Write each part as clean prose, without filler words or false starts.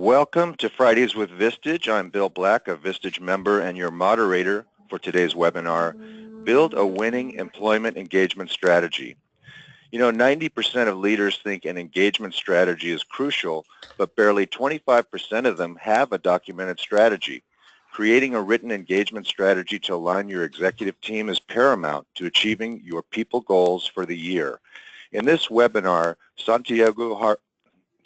Welcome to Fridays with Vistage. I'm Bill Black, a Vistage member and your moderator for today's webinar, Build a Winning Employment Engagement Strategy. You know, 90% of leaders think an engagement strategy is crucial, but barely 25% of them have a documented strategy. Creating a written engagement strategy to align your executive team is paramount to achieving your people goals for the year. In this webinar, Santiago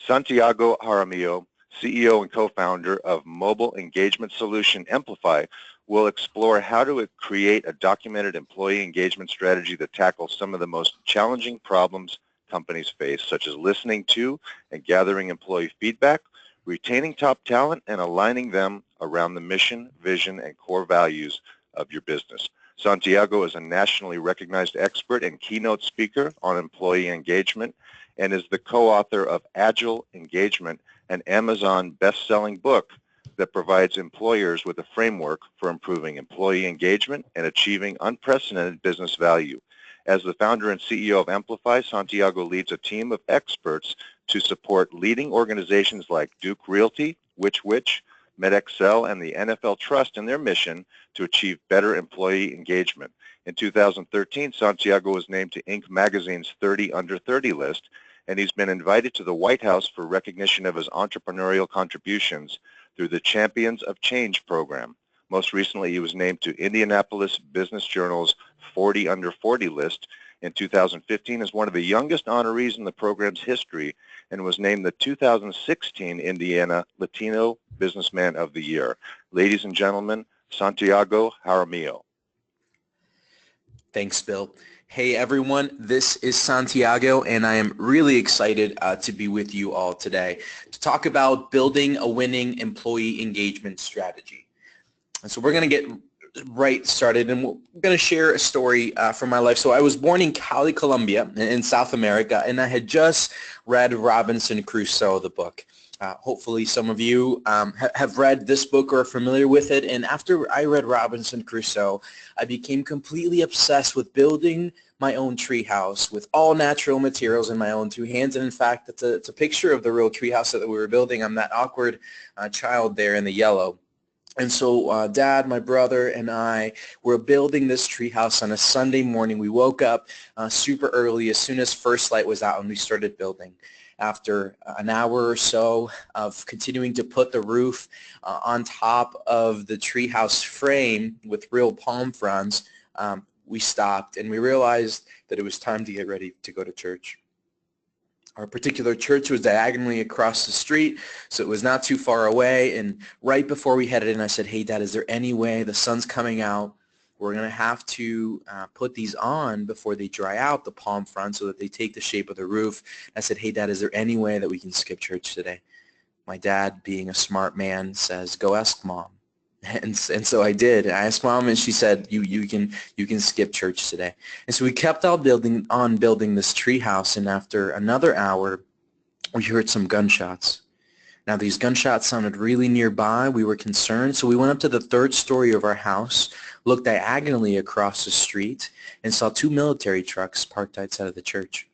Jaramillo, CEO and co-founder of mobile engagement solution Emplify, will explore how to create a documented employee engagement strategy that tackles some of the most challenging problems companies face, such as listening to and gathering employee feedback, retaining top talent, and aligning them around the mission, vision, and core values of your business. Santiago is a nationally recognized expert and keynote speaker on employee engagement and is the co-author of Agile Engagement, an Amazon best-selling book that provides employers with a framework for improving employee engagement and achieving unprecedented business value. As the founder and CEO of Emplify, Santiago leads a team of experts to support leading organizations like Duke Realty, Which, MedXL, and the NFL Trust in their mission to achieve better employee engagement. In 2013, Santiago was named to Inc. magazine's 30 Under 30 list, and he's been invited to the White House for recognition of his entrepreneurial contributions through the Champions of Change program. Most recently, he was named to Indianapolis Business Journal's 40 Under 40 list in 2015 as one of the youngest honorees in the program's history and was named the 2016 Indiana Latino Businessman of the Year. Ladies and gentlemen, Santiago Jaramillo. Thanks, Bill. Hey everyone, this is Santiago and I am really excited to be with you all today to talk about building a winning employee engagement strategy. And so we're going to get right started and we're going to share a story from my life. So I was born in Cali, Colombia in South America, and I had just read Robinson Crusoe, the book. Hopefully some of you have read this book or are familiar with it. And after I read Robinson Crusoe, I became completely obsessed with building my own treehouse with all natural materials in my own two hands. And in fact, it's a picture of the real treehouse that we were building. I'm that awkward child there in the yellow. And so Dad, my brother, and I were building this treehouse on a Sunday morning. We woke up super early as soon as first light was out and we started building. After an hour or so of continuing to put the roof on top of the treehouse frame with real palm fronds, we stopped and we realized that it was time to get ready to go to church. Our particular church was diagonally across the street, so it was not too far away. And right before we headed in, I said, "Hey, Dad, is there any way the sun's coming out? We're going to have to put these on before they dry out, the palm front, so that they take the shape of the roof." I said, "Hey, Dad, is there any way that we can skip church today?" My dad, being a smart man, says, "Go ask Mom." And so I did. I asked Mom, and she said, "You can skip church today." And so we kept on building this tree house, and after another hour, we heard some gunshots. Now, these gunshots sounded really nearby. We were concerned, so we went up to the third story of our house, looked diagonally across the street, and saw two military trucks parked outside of the church.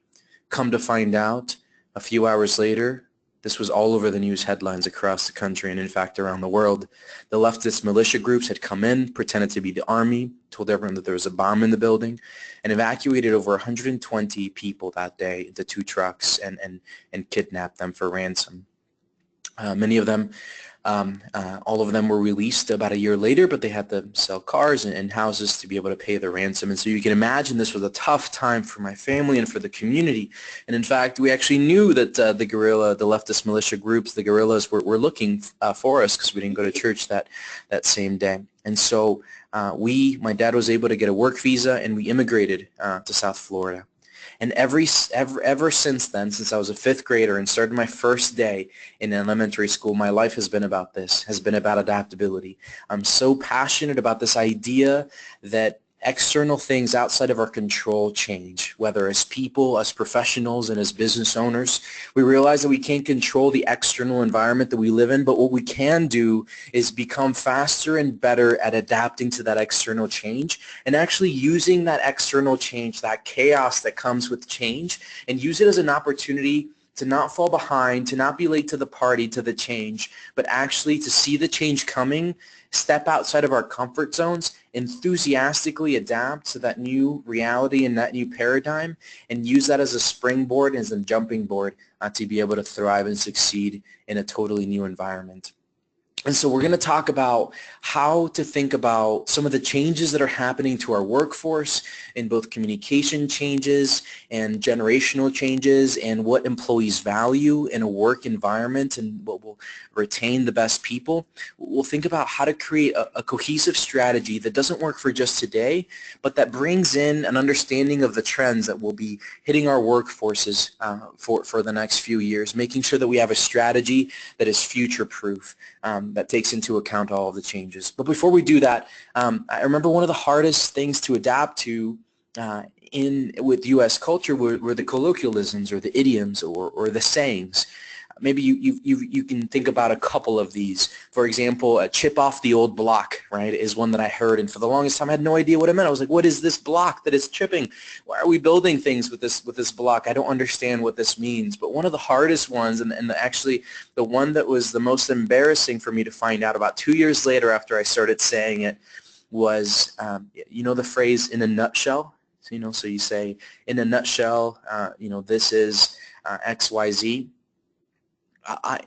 Come to find out, a few hours later, this was all over the news headlines across the country and, in fact, around the world. The leftist militia groups had come in, pretended to be the army, told everyone that there was a bomb in the building, and evacuated over 120 people that day into two trucks and kidnapped them for ransom. Many of them, all of them were released about a year later, but they had to sell cars and houses to be able to pay the ransom. And so you can imagine this was a tough time for my family and for the community. And in fact, we actually knew that the leftist militia groups, the guerrillas, were looking for us because we didn't go to church that same day. And so my dad was able to get a work visa, and we immigrated to South Florida. And ever since then, since I was a fifth grader and started my first day in elementary school, my life has been about this, has been about adaptability. I'm so passionate about this idea that external things outside of our control change, whether as people, as professionals, and as business owners. We realize that we can't control the external environment that we live in, but what we can do is become faster and better at adapting to that external change and actually using that external change, that chaos that comes with change, and use it as an opportunity to not fall behind, to not be late to the party, to the change, but actually to see the change coming, step outside of our comfort zones, enthusiastically adapt to that new reality and that new paradigm, and use that as a springboard, as a jumping board to be able to thrive and succeed in a totally new environment. And so we're going to talk about how to think about some of the changes that are happening to our workforce in both communication changes and generational changes, and what employees value in a work environment and what will retain the best people. We'll think about how to create a cohesive strategy that doesn't work for just today, but that brings in an understanding of the trends that will be hitting our workforces for the next few years, making sure that we have a strategy that is future-proof. That takes into account all of the changes. But before we do that, I remember one of the hardest things to adapt to with U.S. culture were the colloquialisms or the idioms or the sayings. Maybe you can think about a couple of these. For example, a chip off the old block, right, is one that I heard, and for the longest time I had no idea what it meant. I was like, what is this block that is chipping? Why are we building things with this block? I don't understand what this means. But one of the hardest ones, and actually the one that was the most embarrassing for me to find out about 2 years later after I started saying it, was, you know the phrase "in a nutshell"? So you say, in a nutshell, this is XYZ.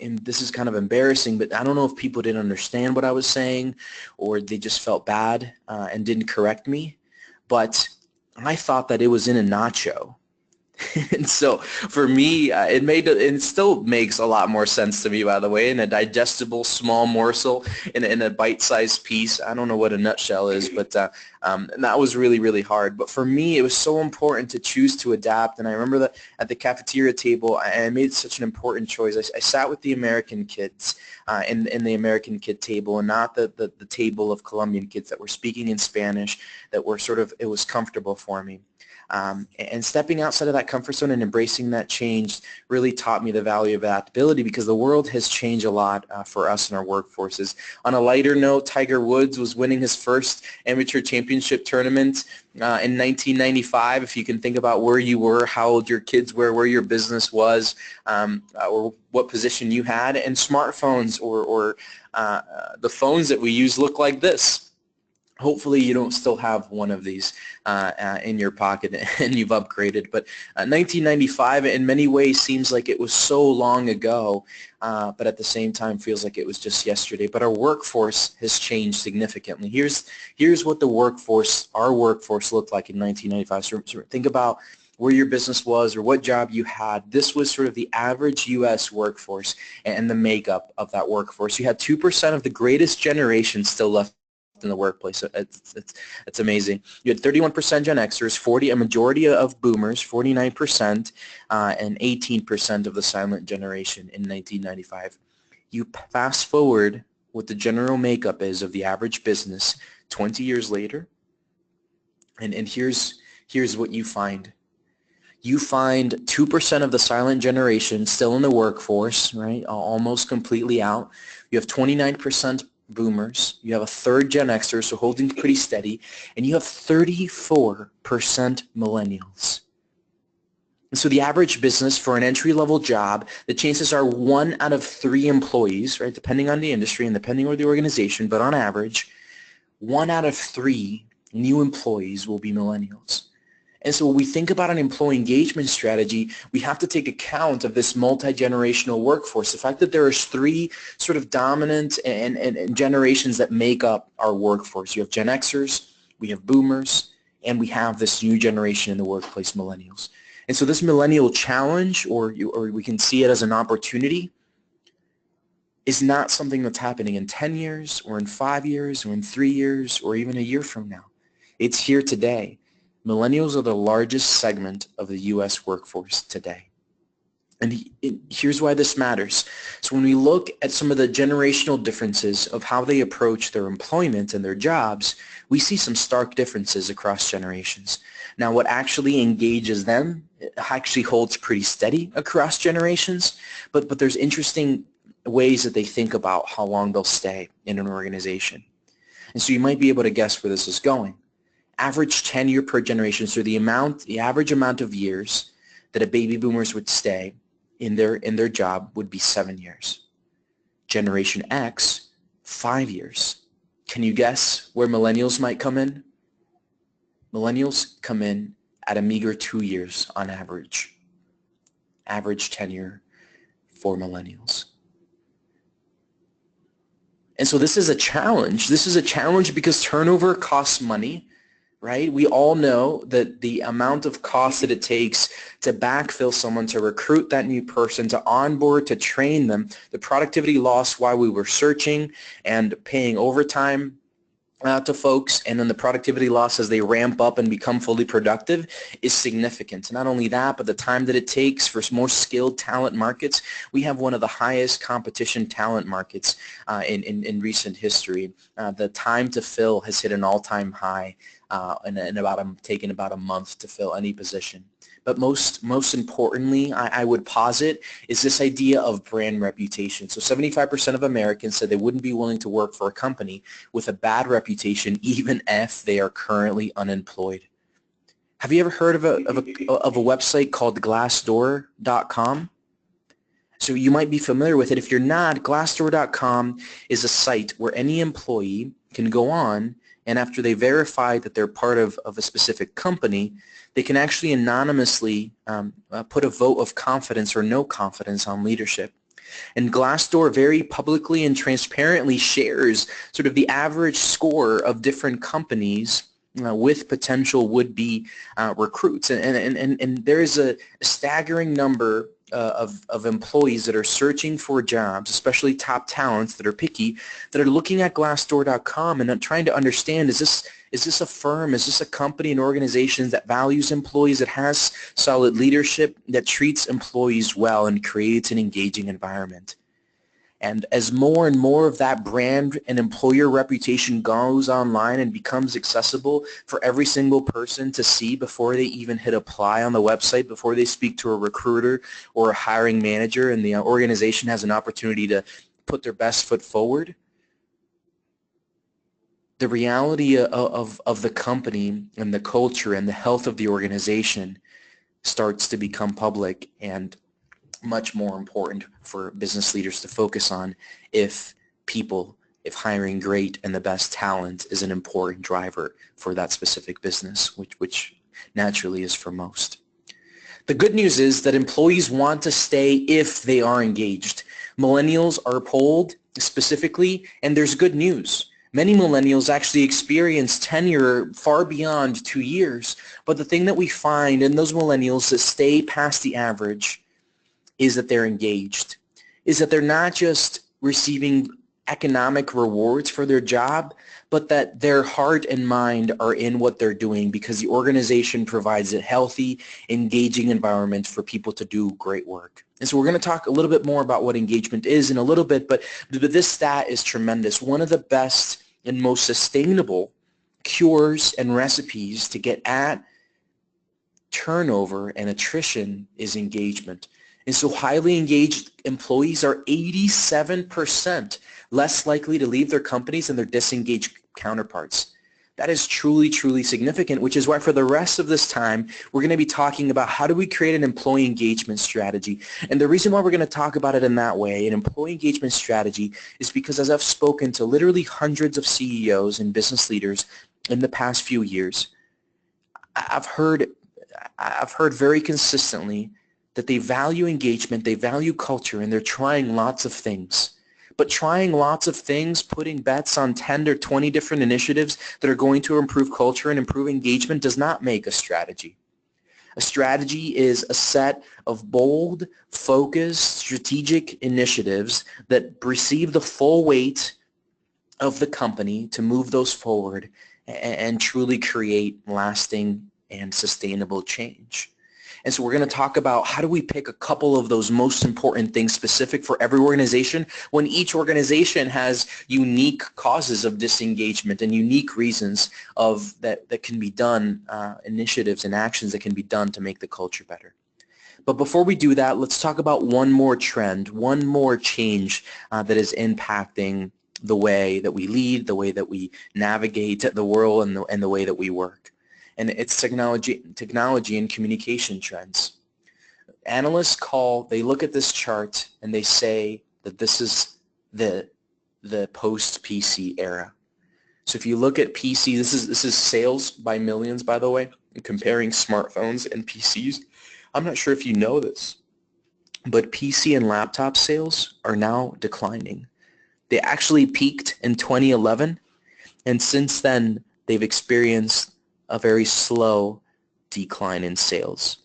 And this is kind of embarrassing, but I don't know if people didn't understand what I was saying or they just felt bad and didn't correct me, but I thought that it was in a nacho. And so for me, it still makes a lot more sense to me, by the way, in a digestible small morsel, in a bite-sized piece. I don't know what a nutshell is, but and that was really, really hard. But for me, it was so important to choose to adapt. And I remember that at the cafeteria table, I made such an important choice. I sat with the American kids in the American kid table, and not the table of Colombian kids that were speaking in Spanish, that were it was comfortable for me. And stepping outside of that comfort zone and embracing that change really taught me the value of adaptability, because the world has changed a lot for us in our workforces. On a lighter note, Tiger Woods was winning his first amateur championship tournament in 1995. If you can think about where you were, how old your kids were, where your business was, or what position you had, and smartphones or the phones that we use look like this. Hopefully you don't still have one of these in your pocket and you've upgraded. But 1995 in many ways seems like it was so long ago, but at the same time feels like it was just yesterday. But our workforce has changed significantly. Here's what our workforce looked like in 1995. So think about where your business was or what job you had. This was sort of the average U.S. workforce and the makeup of that workforce. You had 2% of the greatest generation still left in the workplace. It's amazing. You had 31% Gen Xers, a majority of Boomers, 49%, and 18% of the silent generation in 1995. You fast forward what the general makeup is of the average business 20 years later, and here's what you find. You find 2% of the silent generation still in the workforce, right? Almost completely out. You have 29% Boomers, you have a third Gen Xers, so holding pretty steady, and you have 34% Millennials. And so the average business for an entry-level job, the chances are 1 out of 3 employees, right, depending on the industry and depending on the organization, but on average, 1 out of 3 new employees will be Millennials. And so when we think about an employee engagement strategy, we have to take account of this multi-generational workforce, the fact that there are 3 sort of dominant and generations that make up our workforce. You have Gen Xers, we have Boomers, and we have this new generation in the workplace, Millennials. And so this millennial challenge, or we can see it as an opportunity, is not something that's happening in 10 years or in 5 years or in 3 years or even a year from now. It's here today. Millennials are the largest segment of the U.S. workforce today. And here's why this matters. So when we look at some of the generational differences of how they approach their employment and their jobs, we see some stark differences across generations. Now, what actually engages them actually holds pretty steady across generations, but there's interesting ways that they think about how long they'll stay in an organization. And so you might be able to guess where this is going. Average tenure per generation, so the average amount of years that a baby boomers would stay in their job would be 7 years. Generation X, 5 years. Can you guess where millennials might come in? Millennials come in at a meager 2 years on average. Average tenure for millennials. And so this is a challenge. This is a challenge because turnover costs money, right? We all know that the amount of cost that it takes to backfill someone, to recruit that new person, to onboard, to train them, the productivity loss while we were searching and paying overtime to folks, and then the productivity loss as they ramp up and become fully productive is significant. Not only that, but the time that it takes for more skilled talent markets. We have one of the highest competition talent markets in recent history. The time to fill has hit an all-time high, and taken about a month to fill any position. But most importantly, I would posit, is this idea of brand reputation. So 75% of Americans said they wouldn't be willing to work for a company with a bad reputation even if they are currently unemployed. Have you ever heard of a website called Glassdoor.com? So you might be familiar with it. If you're not, Glassdoor.com is a site where any employee can go on, and after they verify that they're part of a specific company, they can actually anonymously put a vote of confidence or no confidence on leadership. And Glassdoor very publicly and transparently shares sort of the average score of different companies with potential would-be recruits. And there is a staggering number of employees that are searching for jobs, especially top talents that are picky, that are looking at Glassdoor.com and trying to understand, is this a firm, is this a company, an organization that values employees, that has solid leadership, that treats employees well and creates an engaging environment? And as more and more of that brand and employer reputation goes online and becomes accessible for every single person to see before they even hit apply on the website, before they speak to a recruiter or a hiring manager, and the organization has an opportunity to put their best foot forward, the reality of the company and the culture and the health of the organization starts to become public and much more important for business leaders to focus on if hiring great and the best talent is an important driver for that specific business, which naturally is for most. The good news is that employees want to stay if they are engaged. Millennials are polled specifically, and there's good news. Many millennials actually experience tenure far beyond 2 years, but the thing that we find in those millennials that stay past the average is that they're engaged, is that they're not just receiving economic rewards for their job, but that their heart and mind are in what they're doing because the organization provides a healthy, engaging environment for people to do great work. And so we're going to talk a little bit more about what engagement is in a little bit, but this stat is tremendous. One of the best and most sustainable cures and recipes to get at turnover and attrition is engagement. And so highly engaged employees are 87% less likely to leave their companies than their disengaged counterparts. That is truly, truly significant, which is why for the rest of this time, we're going to be talking about how do we create an employee engagement strategy. And the reason why we're going to talk about it in that way, an employee engagement strategy, is because as I've spoken to literally hundreds of CEOs and business leaders in the past few years, I've heard very consistently that they value engagement, they value culture, and they're trying lots of things. But trying lots of things, putting bets on 10 or 20 different initiatives that are going to improve culture and improve engagement does not make a strategy. A strategy is a set of bold, focused, strategic initiatives that receive the full weight of the company to move those forward and truly create lasting and sustainable change. And so we're going to talk about how do we pick a couple of those most important things specific for every organization when each organization has unique causes of disengagement and unique reasons that can be done, initiatives and actions that can be done to make the culture better. But before we do that, let's talk about one more trend, one more change that is impacting the way that we lead, the way that we navigate the world, and the way that we work. And it's technology and communication trends. They look at this chart and they say that this is the post-PC era. So if you look at PC, this is sales by millions, by the way, comparing smartphones and PCs. I'm not sure if you know this, but PC and laptop sales are now declining. They actually peaked in 2011, and since then, they've experienced a very slow decline in sales.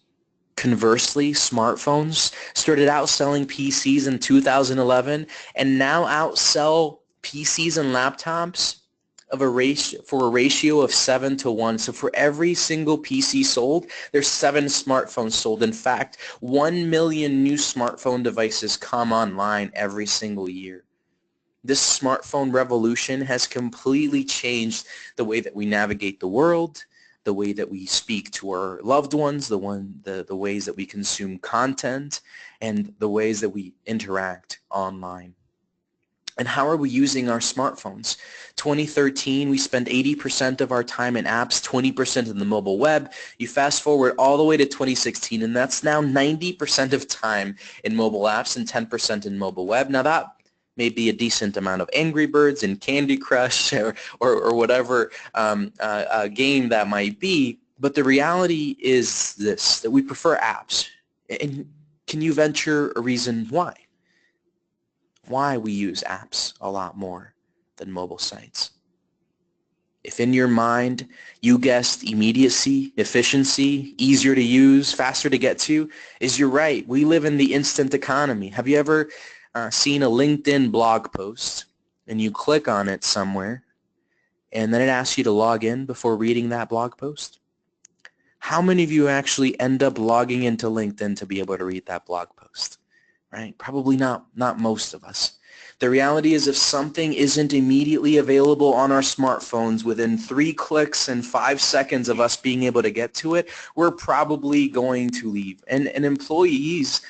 Conversely, smartphones started outselling PCs in 2011 and now outsell PCs and laptops for a ratio of 7 to 1. So for every single PC sold, there's 7 smartphones sold. In fact, 1 million new smartphone devices come online every single year. This smartphone revolution has completely changed the way that we navigate the world, the way that we speak to our loved ones, the ways that we consume content, and the ways that we interact online. And how are we using our smartphones? 2013, we spent 80% of our time in apps, 20% in the mobile web. You fast forward all the way to 2016, and that's now 90% of time in mobile apps and 10% in mobile web. Now that may be a decent amount of Angry Birds and Candy Crush or whatever game that might be, but the reality is this, that we prefer apps. And can you venture a reason why? Why we use apps a lot more than mobile sites? If in your mind you guessed immediacy, efficiency, easier to use, faster to get to, you're right. We live in the instant economy. Have you ever seen a LinkedIn blog post and you click on it somewhere and then it asks you to log in before reading that blog post? How many of you actually end up logging into LinkedIn to be able to read that blog post? Right? Probably not most of us. The reality is if something isn't immediately available on our smartphones within 3 clicks and 5 seconds of us being able to get to it, we're probably going to leave. And employees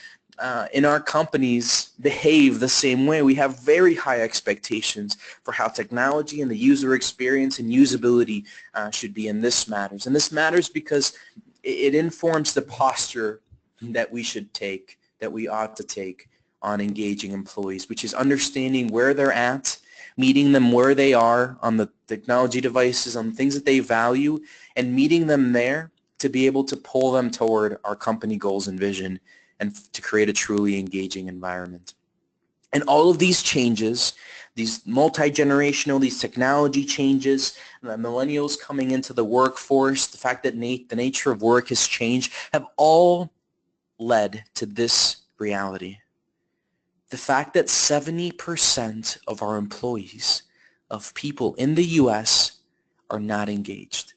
in our companies behave the same way. We have very high expectations for how technology and the user experience and usability should be, and this matters. And this matters because it informs the posture that we should take, that we ought to take on engaging employees, which is understanding where they're at, meeting them where they are on the technology devices, on things that they value, and meeting them there to be able to pull them toward our company goals and vision and to create a truly engaging environment. And all of these changes, these multi-generational, these technology changes, the millennials coming into the workforce, the fact that the nature of work has changed, have all led to this reality. The fact that 70% of our employees, of people in the U.S., are not engaged.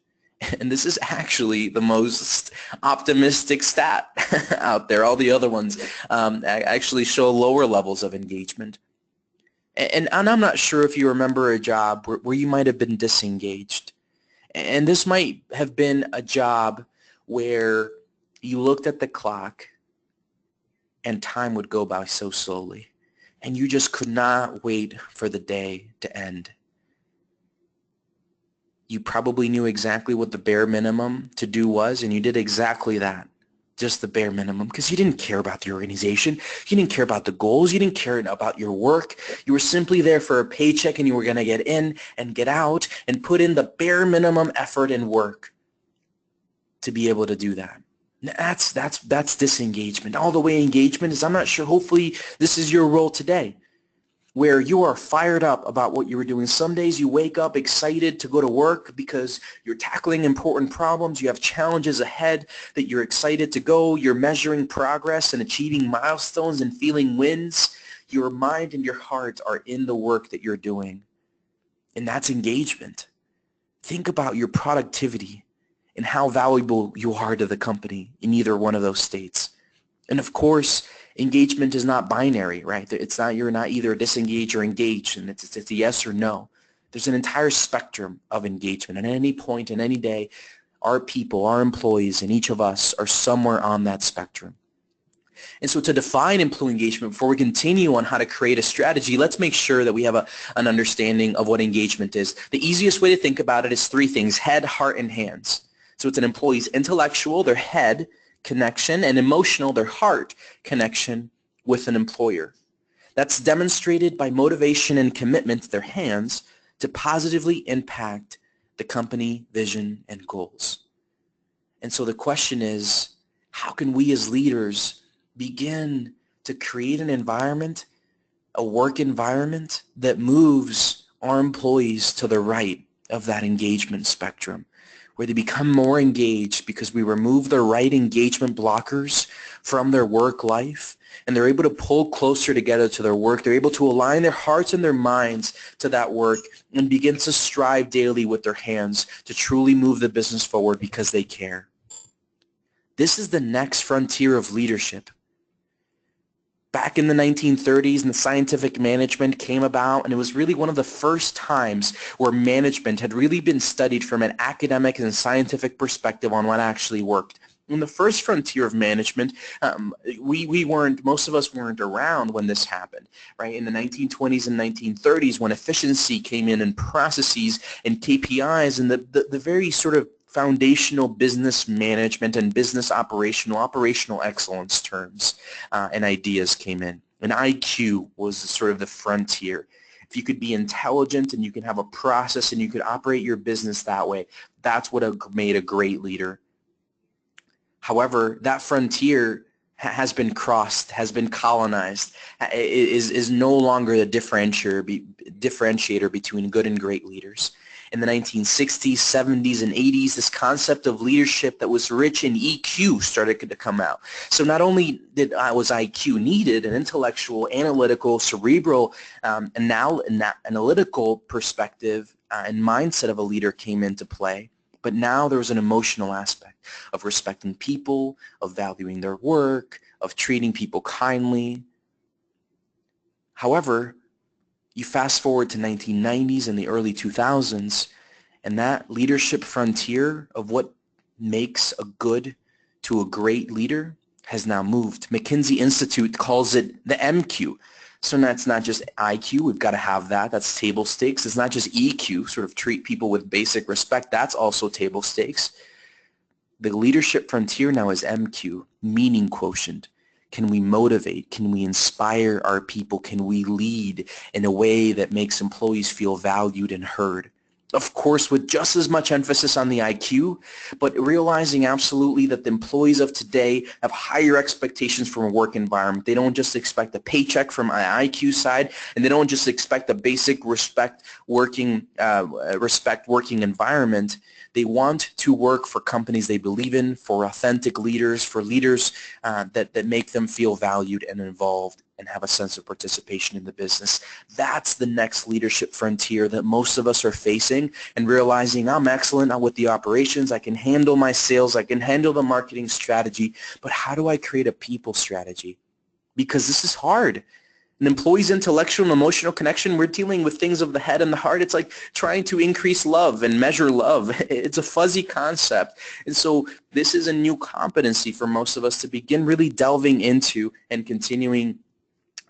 And this is actually the most optimistic stat out there. All the other ones actually show lower levels of engagement. And I'm not sure if you remember a job where you might have been disengaged. And this might have been a job where you looked at the clock and time would go by so slowly, and you just could not wait for the day to end. You probably knew exactly what the bare minimum to do was, and you did exactly that, just the bare minimum, because you didn't care about the organization, you didn't care about the goals, you didn't care about your work. You were simply there for a paycheck, and you were going to get in and get out and put in the bare minimum effort and work to be able to do that. That's disengagement. All the way engagement is, I'm not sure, hopefully this is your role today, where you are fired up about what you were doing. Some days you wake up excited to go to work because you're tackling important problems, you have challenges ahead that you're excited to go, you're measuring progress and achieving milestones and feeling wins. Your mind and your heart are in the work that you're doing, and that's engagement. Think about your productivity and how valuable you are to the company in either one of those states. And of course, engagement is not binary, right? It's not, you're not either disengaged or engaged, and it's a yes or no. There's an entire spectrum of engagement, and at any point in any day, our people, our employees, and each of us are somewhere on that spectrum. And so to define employee engagement, before we continue on how to create a strategy, let's make sure that we have an understanding of what engagement is. The easiest way to think about it is 3 things: head, heart, and hands. So it's an employee's intellectual, their head, connection, and emotional, their heart connection with an employer. That's demonstrated by motivation and commitment to their hands to positively impact the company, vision, and goals. And so the question is, how can we as leaders begin to create an environment, a work environment that moves our employees to the right of that engagement spectrum, where they become more engaged because we remove the right engagement blockers from their work life, and they're able to pull closer together to their work. They're able to align their hearts and their minds to that work and begin to strive daily with their hands to truly move the business forward because they care. This is the next frontier of leadership. Back in the 1930s, and the scientific management came about, and it was really one of the first times where management had really been studied from an academic and scientific perspective on what actually worked. In the first frontier of management, most of us weren't around when this happened, right? In the 1920s and 1930s, when efficiency came in processes and KPIs and the very sort of foundational business management and business operational excellence terms and ideas came in. And IQ was sort of the frontier. If you could be intelligent and you could have a process and you could operate your business that way, that's what made a great leader. However, that frontier has been crossed, has been colonized, is no longer the differentiator between good and great leaders. In the 1960s, 70s, and 80s, this concept of leadership that was rich in EQ started to come out. So not only was IQ needed, an intellectual, analytical, cerebral, analytical perspective and mindset of a leader came into play, but now there was an emotional aspect of respecting people, of valuing their work, of treating people kindly. However, you fast forward to 1990s and the early 2000s, and that leadership frontier of what makes a good to a great leader has now moved. McKinsey Institute calls it the MQ. So that's not just IQ, we've got to have that, that's table stakes. It's not just EQ, sort of treat people with basic respect, that's also table stakes. The leadership frontier now is MQ, meaning quotient. Can we motivate? Can we inspire our people? Can we lead in a way that makes employees feel valued and heard? Of course, with just as much emphasis on the IQ, but realizing absolutely that the employees of today have higher expectations from a work environment. They don't just expect a paycheck from an IQ side, and they don't just expect a basic respect working environment. They want to work for companies they believe in, for authentic leaders, for leaders that make them feel valued and involved and have a sense of participation in the business. That's the next leadership frontier that most of us are facing, and realizing I'm excellent with the operations, I can handle my sales, I can handle the marketing strategy, but how do I create a people strategy? Because this is hard. An employee's intellectual and emotional connection, we're dealing with things of the head and the heart. It's like trying to increase love and measure love. It's a fuzzy concept. And so this is a new competency for most of us to begin really delving into and continuing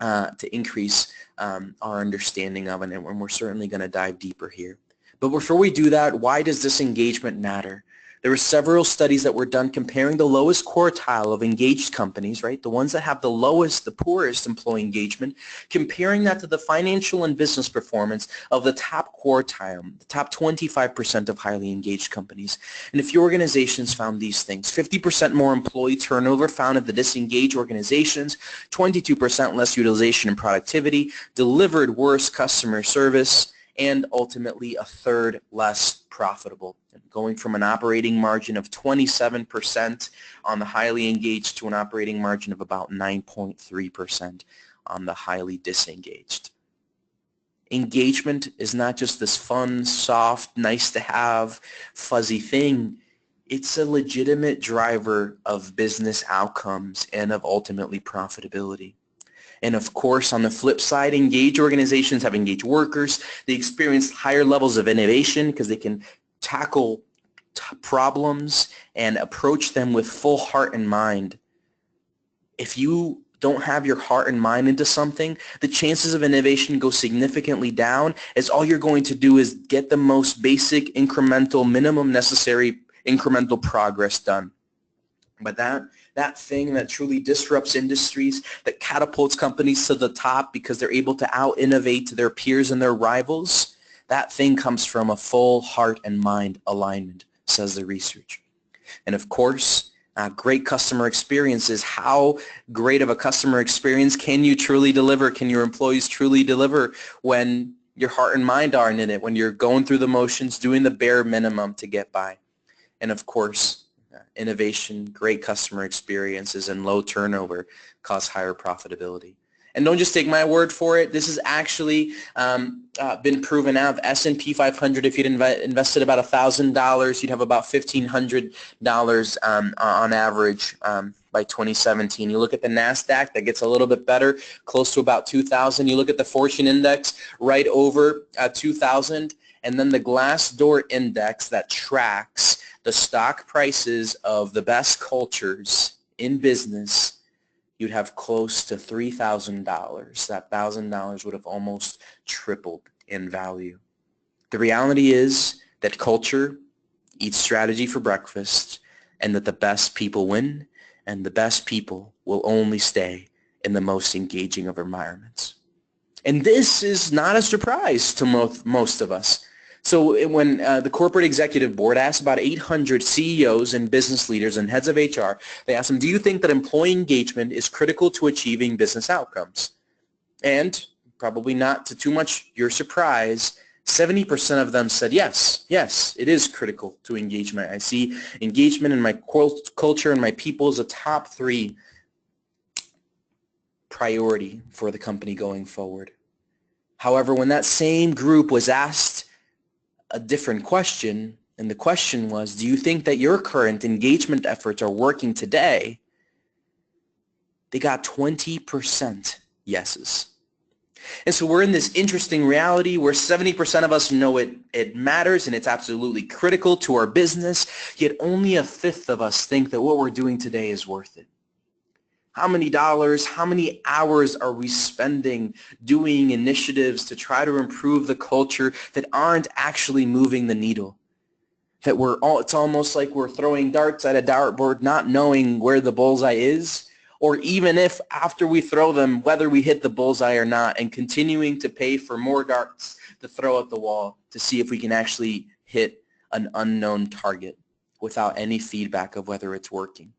to increase our understanding of it. And we're certainly going to dive deeper here. But before we do that, why does this engagement matter? There were several studies that were done comparing the lowest quartile of engaged companies, right, the ones that have the lowest, the poorest employee engagement, comparing that to the financial and business performance of the top quartile, the top 25% of highly engaged companies. And a few organizations found these things: 50% more employee turnover found at the disengaged organizations, 22% less utilization and productivity, delivered worse customer service, and ultimately a third less profitable, going from an operating margin of 27% on the highly engaged to an operating margin of about 9.3% on the highly disengaged. Engagement is not just this fun, soft, nice to have, fuzzy thing. It's a legitimate driver of business outcomes and of ultimately profitability. And of course, on the flip side, engaged organizations have engaged workers. They experience higher levels of innovation because they can tackle problems and approach them with full heart and mind. If you don't have your heart and mind into something, the chances of innovation go significantly down, as all you're going to do is get the most basic, incremental, minimum necessary incremental progress done. But that thing that truly disrupts industries, that catapults companies to the top because they're able to out-innovate their peers and their rivals, that thing comes from a full heart and mind alignment, says the research. And of course, great customer experiences. How great of a customer experience can you truly deliver? Can your employees truly deliver when your heart and mind aren't in it, when you're going through the motions, doing the bare minimum to get by? And of course, innovation, great customer experiences, and low turnover cause higher profitability. And don't just take my word for it. This has actually been proven out. S&P 500, if you'd invested about $1,000, you'd have about $1,500 on average by 2017. You look at the NASDAQ, that gets a little bit better, close to about 2,000. You look at the Fortune Index, right over 2,000. And then the Glassdoor Index that tracks the stock prices of the best cultures in business, you'd have close to $3,000. That $1,000 would have almost tripled in value. The reality is that culture eats strategy for breakfast, and that the best people win, and the best people will only stay in the most engaging of environments. And this is not a surprise to most of us. So when the corporate executive board asked about 800 CEOs and business leaders and heads of HR, they asked them, do you think that employee engagement is critical to achieving business outcomes? And probably not to too much your surprise, 70% of them said yes, it is critical to engagement. I see engagement in my culture and my people as a top 3 priority for the company going forward. However, when that same group was asked a different question, and the question was, do you think that your current engagement efforts are working today? They got 20% yeses. And so we're in this interesting reality where 70% of us know it matters and it's absolutely critical to our business, yet only a fifth of us think that what we're doing today is worth it. How many dollars, how many hours are we spending doing initiatives to try to improve the culture that aren't actually moving the needle? That it's almost like we're throwing darts at a dartboard not knowing where the bullseye is, or even if after we throw them, whether we hit the bullseye or not, and continuing to pay for more darts to throw at the wall to see if we can actually hit an unknown target without any feedback of whether it's working.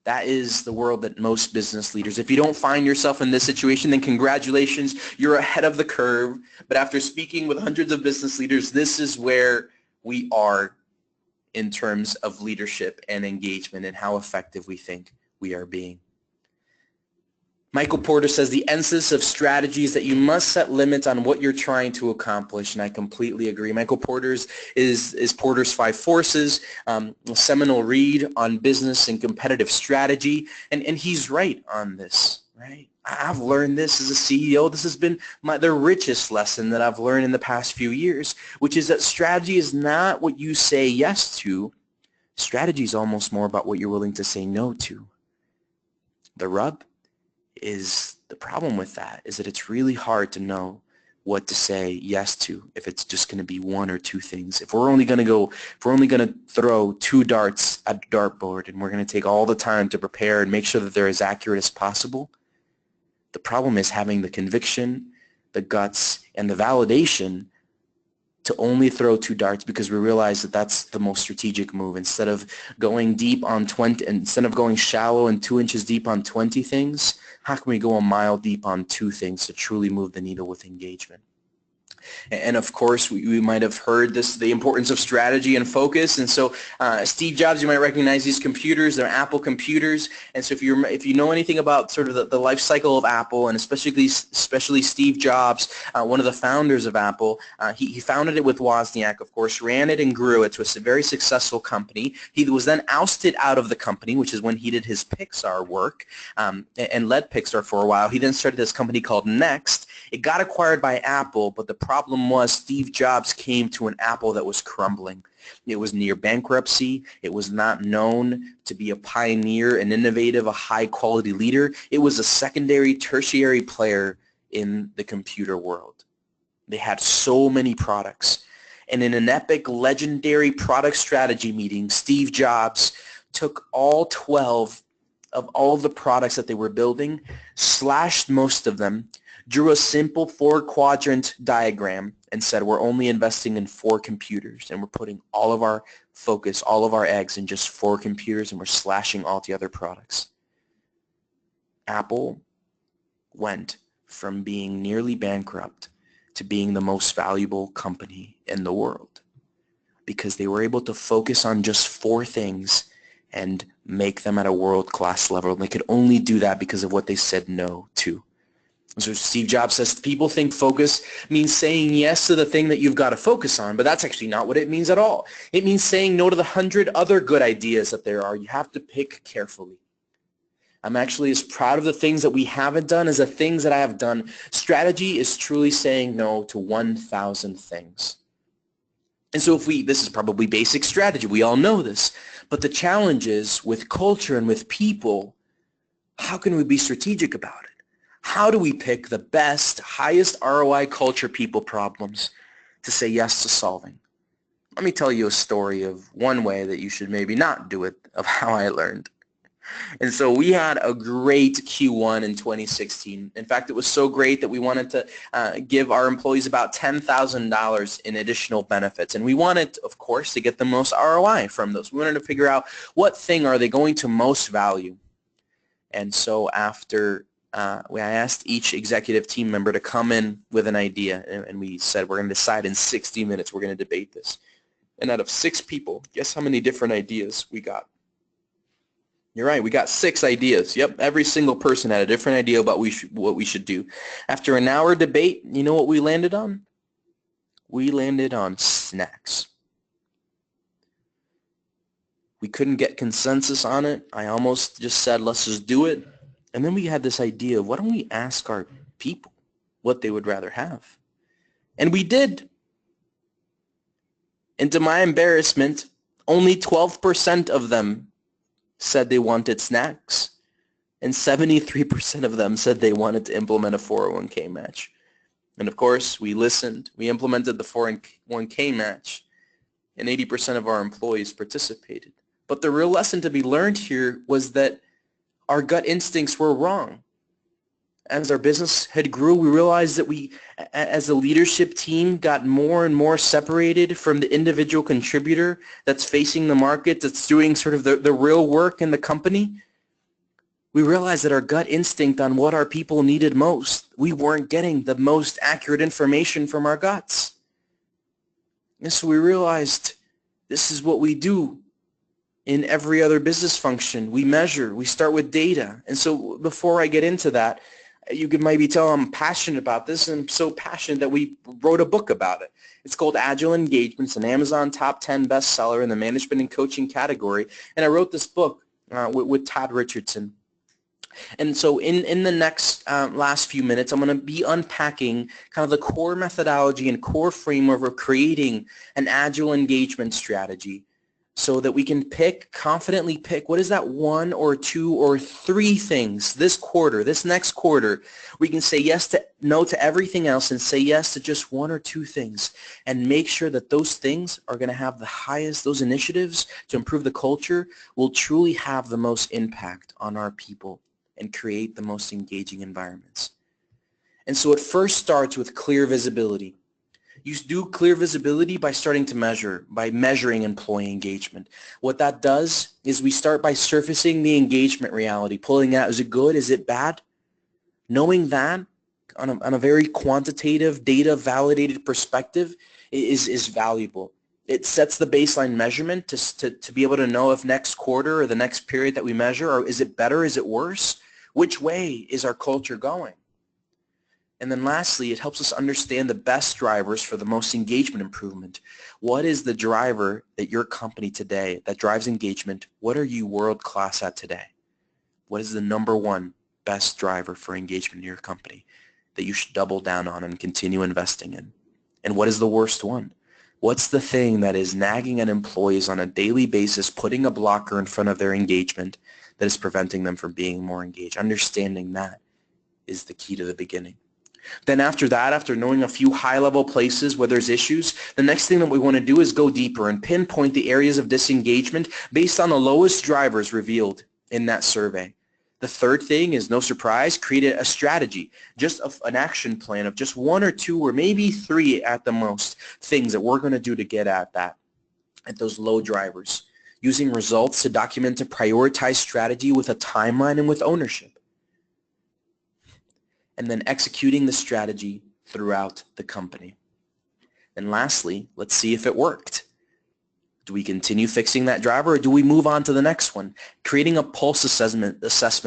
That is the world that most business leaders, if you don't find yourself in this situation, then congratulations, you're ahead of the curve. But after speaking with hundreds of business leaders, this is where we are in terms of leadership and engagement and how effective we think we are being. Michael Porter says the essence of strategy is that you must set limits on what you're trying to accomplish, and I completely agree. Michael Porter's is Porter's 5 Forces, a seminal read on business and competitive strategy, and he's right on this, right? I've learned this as a CEO. This has been the richest lesson that I've learned in the past few years, which is that strategy is not what you say yes to. Strategy is almost more about what you're willing to say no to. The rub is the problem with that is that it's really hard to know what to say yes to if it's just going to be 1 or 2 things. If we're only going to throw 2 darts at a dartboard and we're going to take all the time to prepare and make sure that they're as accurate as possible, the problem is having the conviction, the guts, and the validation to only throw 2 darts because we realize that that's the most strategic move. Instead of going deep on 20, instead of going shallow and 2 inches deep on 20 things, how can we go a mile deep on 2 things to truly move the needle with engagement? And of course, we might have heard the importance of strategy and focus. And so Steve Jobs, you might recognize these computers. They're Apple computers. And so if you know anything about sort of the life cycle of Apple, and especially Steve Jobs, one of the founders of Apple, he founded it with Wozniak, of course, ran it and grew it to a very successful company. He was then ousted out of the company, which is when he did his Pixar work and led Pixar for a while. He then started this company called Next. It got acquired by Apple, but the problem was Steve Jobs came to an Apple that was crumbling. It was near bankruptcy. It was not known to be a pioneer, an innovative, a high-quality leader. It was a secondary, tertiary player in the computer world. They had so many products. And in an epic, legendary product strategy meeting, Steve Jobs took all 12 of all the products that they were building, slashed most of them, drew a simple 4-quadrant diagram, and said we're only investing in 4 computers, and we're putting all of our focus, all of our eggs in just 4 computers, and we're slashing all the other products. Apple went from being nearly bankrupt to being the most valuable company in the world because they were able to focus on just 4 things and make them at a world-class level. And they could only do that because of what they said no to. So Steve Jobs says people think focus means saying yes to the thing that you've got to focus on, but that's actually not what it means at all. It means saying no to the 100 other good ideas that there are. You have to pick carefully. I'm actually as proud of the things that we haven't done as the things that I have done. Strategy is truly saying no to 1,000 things. And so this is probably basic strategy. We all know this. But the challenge is with culture and with people, how can we be strategic about it? How do we pick the best, highest ROI culture people problems to say yes to solving? Let me tell you a story of one way that you should maybe not do it, of how I learned. And so we had a great Q1 in 2016. In fact, it was so great that we wanted to give our employees about $10,000 in additional benefits. And we wanted, of course, to get the most ROI from those. We wanted to figure out what thing are they going to most value. And so after I asked each executive team member to come in with an idea, and we said we're going to decide in 60 minutes, we're going to debate this. And out of 6 people, guess how many different ideas we got? You're right, we got 6 ideas. Yep, every single person had a different idea about what we should do. After an hour debate, you know what we landed on? We landed on snacks. We couldn't get consensus on it. I almost just said, let's just do it. And then we had this idea of why don't we ask our people what they would rather have? And we did. And to my embarrassment, only 12% of them said they wanted snacks, and 73% of them said they wanted to implement a 401k match. And of course, we listened. We implemented the 401k match, and 80% of our employees participated. But the real lesson to be learned here was that our gut instincts were wrong. As our business had grew, we realized that we, as a leadership team, got more and more separated from the individual contributor that's facing the market, that's doing sort of the real work in the company. We realized that our gut instinct on what our people needed most, we weren't getting the most accurate information from our guts. And so we realized this is what we do in every other business function. We measure, we start with data. And so before I get into that, you could maybe tell I'm passionate about this, and I'm so passionate that we wrote a book about it. It's called Agile Engagement. It's an Amazon top 10 bestseller in the management and coaching category. And I wrote this book with Todd Richardson. And so in the next last few minutes, I'm going to be unpacking kind of the core methodology and core framework of creating an Agile engagement strategy, so that we can confidently pick what is that 1 or 2 or 3 things this quarter, this next quarter, we can say no to everything else and say yes to just 1 or 2 things, and make sure that those things are going to have the highest, those initiatives to improve the culture will truly have the most impact on our people and create the most engaging environments. And so it first starts with clear visibility. You do clear visibility by starting to measure, by measuring employee engagement. What that does is we start by surfacing the engagement reality, pulling out, is it good, is it bad? Knowing that on a very quantitative, data-validated perspective is valuable. It sets the baseline measurement to be able to know if next quarter or the next period that we measure, or is it better, is it worse? Which way is our culture going? And then lastly, it helps us understand the best drivers for the most engagement improvement. What is the driver that your company today that drives engagement? What are you world class at today? What is the number 1 best driver for engagement in your company that you should double down on and continue investing in? And what is the worst one? What's the thing that is nagging at employees on a daily basis, putting a blocker in front of their engagement that is preventing them from being more engaged? Understanding that is the key to the beginning. Then after that, after knowing a few high-level places where there's issues, the next thing that we want to do is go deeper and pinpoint the areas of disengagement based on the lowest drivers revealed in that survey. The third thing is, no surprise, create a strategy, just an action plan of just 1 or 2 or maybe 3 at the most things that we're going to do to get at those low drivers, using results to document a prioritized strategy with a timeline and with ownership, and then executing the strategy throughout the company. And lastly, let's see if it worked. Do we continue fixing that driver, or do we move on to the next one? Creating a pulse assessment,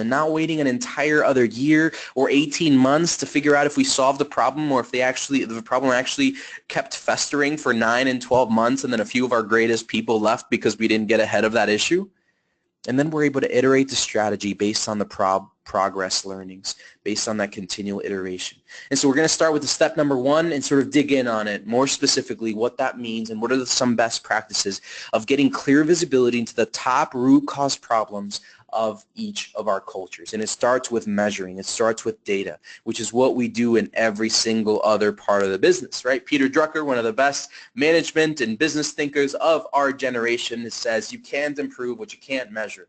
not waiting an entire other year or 18 months to figure out if we solved the problem, or if the problem actually kept festering for 9 and 12 months, and then a few of our greatest people left because we didn't get ahead of that issue. And then we're able to iterate the strategy based on the progress learnings, based on that continual iteration. And so we're going to start with the step number 1 and sort of dig in on it, more specifically what that means and what are some best practices of getting clear visibility into the top root cause problems of each of our cultures. And it starts with measuring. It starts with data, which is what we do in every single other part of the business, right? Peter Drucker, one of the best management and business thinkers of our generation, says you can't improve what you can't measure.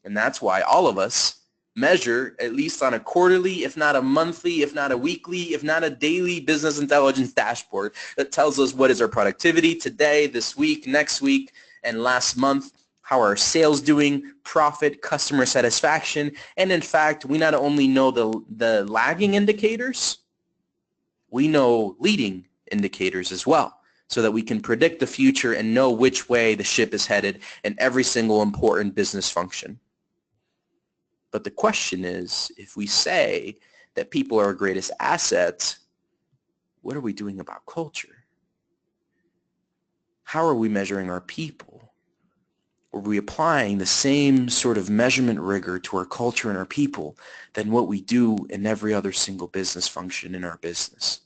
And that's why all of us measure, at least on a quarterly, if not a monthly, if not a weekly, if not a daily business intelligence dashboard that tells us what is our productivity today, this week, next week, and last month. How are our sales doing, profit, customer satisfaction, and in fact, we not only know the lagging indicators, we know leading indicators as well, so that we can predict the future and know which way the ship is headed in every single important business function. But the question is, if we say that people are our greatest assets, what are we doing about culture? How are we measuring our people? Are we applying the same sort of measurement rigor to our culture and our people than what we do in every other single business function in our business?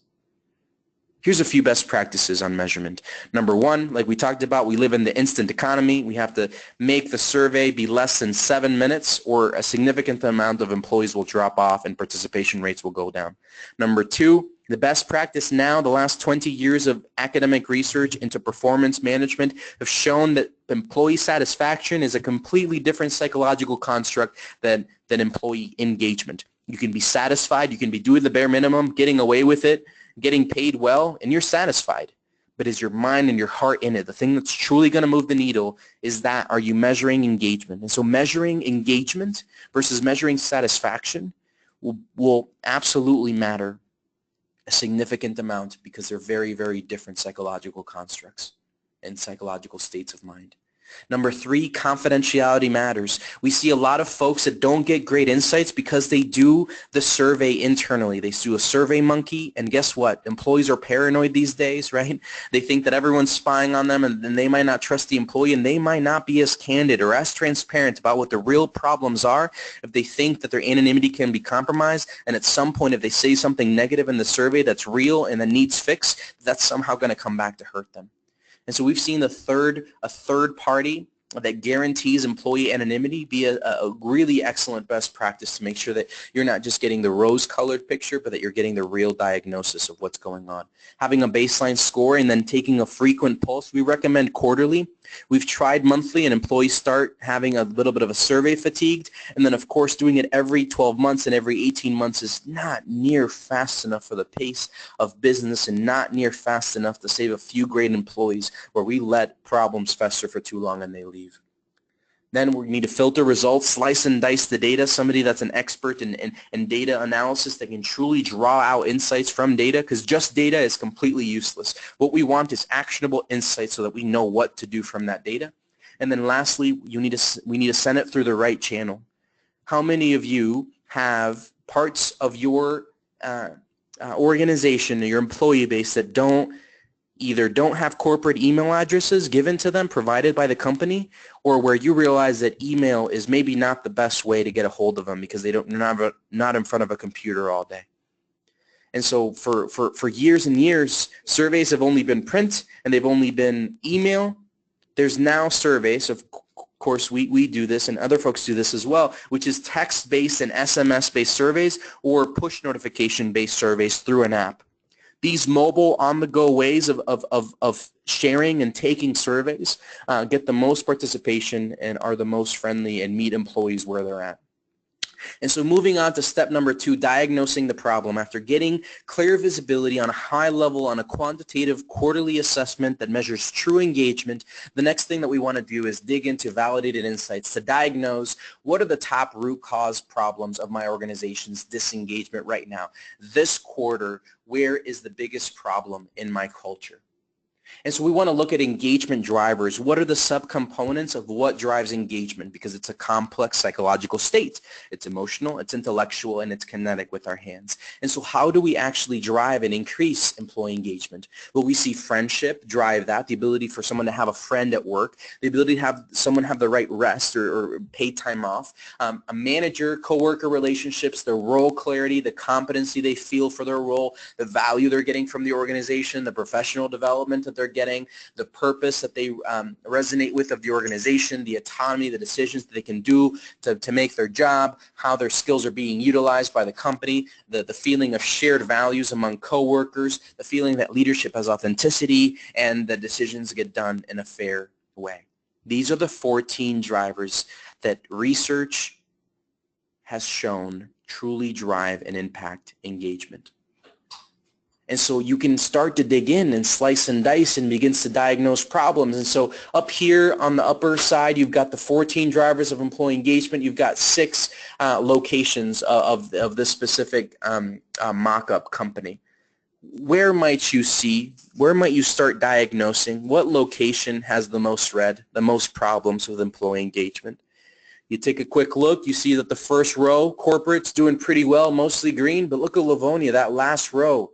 Here's a few best practices on measurement. Number 1, like we talked about, we live in the instant economy. We have to make the survey be less than 7 minutes, or a significant amount of employees will drop off and participation rates will go down. Number 2, the best practice now, the last 20 years of academic research into performance management have shown that employee satisfaction is a completely different psychological construct than employee engagement. You can be satisfied, you can be doing the bare minimum, getting away with it, getting paid well, and you're satisfied. But is your mind and your heart in it? The thing that's truly going to move the needle is that, are you measuring engagement? And so measuring engagement versus measuring satisfaction will absolutely matter a significant amount, because they're very, very different psychological constructs and psychological states of mind. Number 3, confidentiality matters. We see a lot of folks that don't get great insights because they do the survey internally. They do a survey monkey, and guess what? Employees are paranoid these days, right? They think that everyone's spying on them, and then they might not trust the employee, and they might not be as candid or as transparent about what the real problems are if they think that their anonymity can be compromised, and at some point if they say something negative in the survey that's real and that needs fixed, that's somehow going to come back to hurt them. And so we've seen a third party that guarantees employee anonymity be a really excellent best practice to make sure that you're not just getting the rose-colored picture, but that you're getting the real diagnosis of what's going on. Having a baseline score and then taking a frequent pulse. We recommend quarterly. We've tried monthly, and employees start having a little bit of a survey fatigued. And then, of course, doing it every 12 months and every 18 months is not near fast enough for the pace of business, and not near fast enough to save a few great employees where we let problems fester for too long and they leave. Then we need to filter results, slice and dice the data, somebody that's an expert in data analysis that can truly draw out insights from data, because just data is completely useless. What we want is actionable insights so that we know what to do from that data. And then lastly, we need to send it through the right channel. How many of you have parts of your organization or your employee base that either don't have corporate email addresses given to them provided by the company, or where you realize that email is maybe not the best way to get a hold of them because they're not in front of a computer all day? And so for years and years, surveys have only been print and they've only been email. There's now surveys of course, we do this, and other folks do this as well, which is text-based and SMS-based surveys or push notification-based surveys through an app. These mobile, on-the-go ways of sharing and taking surveys get the most participation and are the most friendly and meet employees where they're at. And so moving on to step number 2, diagnosing the problem. After getting clear visibility on a high level on a quantitative quarterly assessment that measures true engagement, the next thing that we want to do is dig into validated insights to diagnose what are the top root cause problems of my organization's disengagement right now. This quarter, where is the biggest problem in my culture? And so we want to look at engagement drivers. What are the subcomponents of what drives engagement? Because it's a complex psychological state. It's emotional, it's intellectual, and it's kinetic with our hands. And so how do we actually drive and increase employee engagement? Well, we see friendship drive that, the ability for someone to have a friend at work, the ability to have someone have the right rest or paid time off, a manager, coworker relationships, their role clarity, the competency they feel for their role, the value they're getting from the organization, the professional development that they're getting, the purpose that they resonate with of the organization, the autonomy, the decisions that they can do to make their job, how their skills are being utilized by the company, the feeling of shared values among coworkers, the feeling that leadership has authenticity, and the decisions get done in a fair way. These are the 14 drivers that research has shown truly drive and impact engagement. And so you can start to dig in and slice and dice and begins to diagnose problems. And so up here on the upper side, you've got the 14 drivers of employee engagement. You've got 6 locations of this specific mock-up company. Where might you start diagnosing? What location has the most red, the most problems with employee engagement? You take a quick look, you see that the first row, corporate's doing pretty well, mostly green, but look at Livonia, that last row,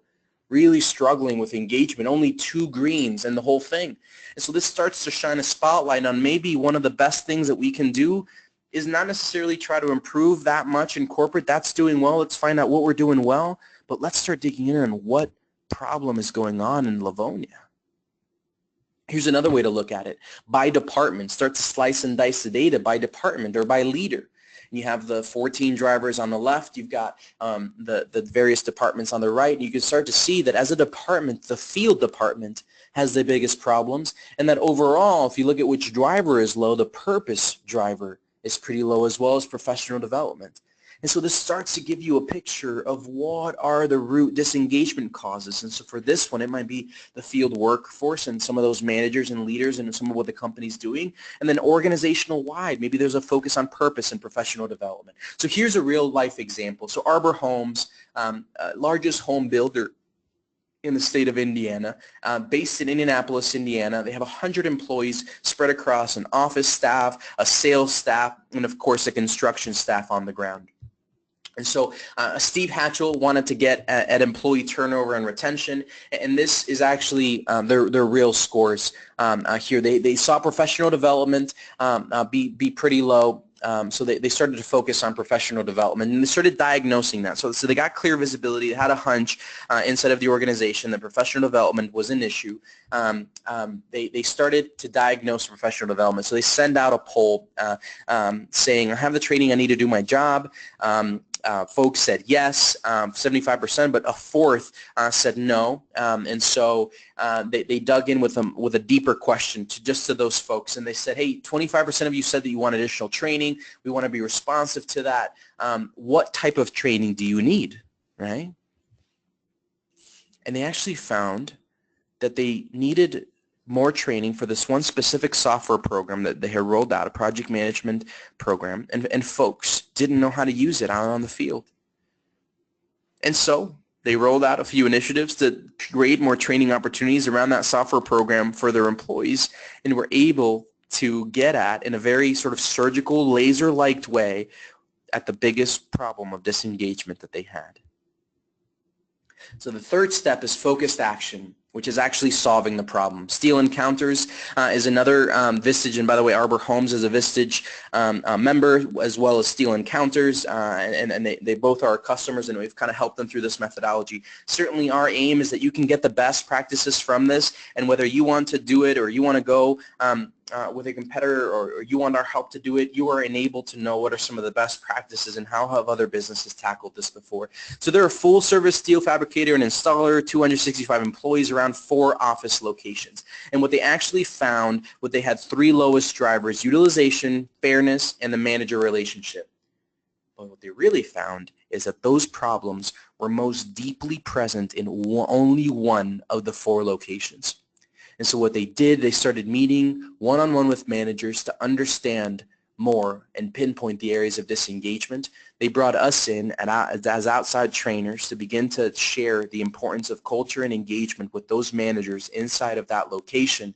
really struggling with engagement, only 2 greens and the whole thing. And so this starts to shine a spotlight on maybe one of the best things that we can do is not necessarily try to improve that much in corporate. That's doing well. Let's find out what we're doing well, but let's start digging in on what problem is going on in Livonia. Here's another way to look at it. By department, start to slice and dice the data by department or by leader. You have the 14 drivers on the left. You've got the various departments on the right. And you can start to see that as a department, the field department has the biggest problems. And that overall, if you look at which driver is low, the purpose driver is pretty low as well as professional development. And so this starts to give you a picture of what are the root disengagement causes. And so for this one, it might be the field workforce and some of those managers and leaders and some of what the company's doing. And then organizational wide, maybe there's a focus on purpose and professional development. So here's a real life example. So Arbor Homes, largest home builder in the state of Indiana, based in Indianapolis, Indiana. They have 100 employees spread across an office staff, a sales staff, and of course a construction staff on the ground. And so Steve Hatchell wanted to get at employee turnover and retention, and this is actually their real scores here. They saw professional development be pretty low. So they started to focus on professional development, and they started diagnosing that. So they got clear visibility. They had a hunch inside of the organization that professional development was an issue. They started to diagnose professional development. So they send out a poll saying, I have the training I need to do my job. Folks said yes, 75%, but a fourth said no. And so they dug in with a deeper question to those folks, and they said, hey, 25% of you said that you want additional training. We want to be responsive to that. What type of training do you need, right? And they actually found that they needed more training for this one specific software program that they had rolled out, a project management program, and folks didn't know how to use it out on the field. And so they rolled out a few initiatives to create more training opportunities around that software program for their employees, and were able to get at, in a very sort of surgical, laser-like way, at the biggest problem of disengagement that they had. So the third step is focused action, which is actually solving the problem. Steel Encounters is another Vistage, and by the way, Arbor Homes is a Vistage member, as well as Steel Encounters, and they both are our customers, and we've kind of helped them through this methodology. Certainly our aim is that you can get the best practices from this, and whether you want to do it or you want to go with a competitor, or you want our help to do it, you are enabled to know what are some of the best practices and how have other businesses tackled this before. So they're a full-service steel fabricator and installer, 265 employees, around 4 office locations. And what they actually found, they had 3 lowest drivers: utilization, fairness, and the manager relationship. But what they really found is that those problems were most deeply present in only one of the 4 locations. And so what they did, they started meeting one-on-one with managers to understand more and pinpoint the areas of disengagement. They brought us in as outside trainers to begin to share the importance of culture and engagement with those managers inside of that location.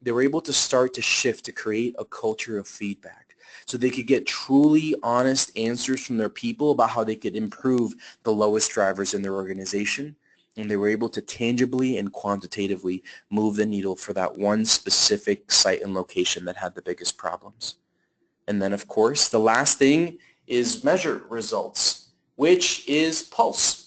They were able to start to shift to create a culture of feedback, so they could get truly honest answers from their people about how they could improve the lowest drivers in their organization. And they were able to tangibly and quantitatively move the needle for that one specific site and location that had the biggest problems. And then, of course, the last thing is measure results, which is pulse.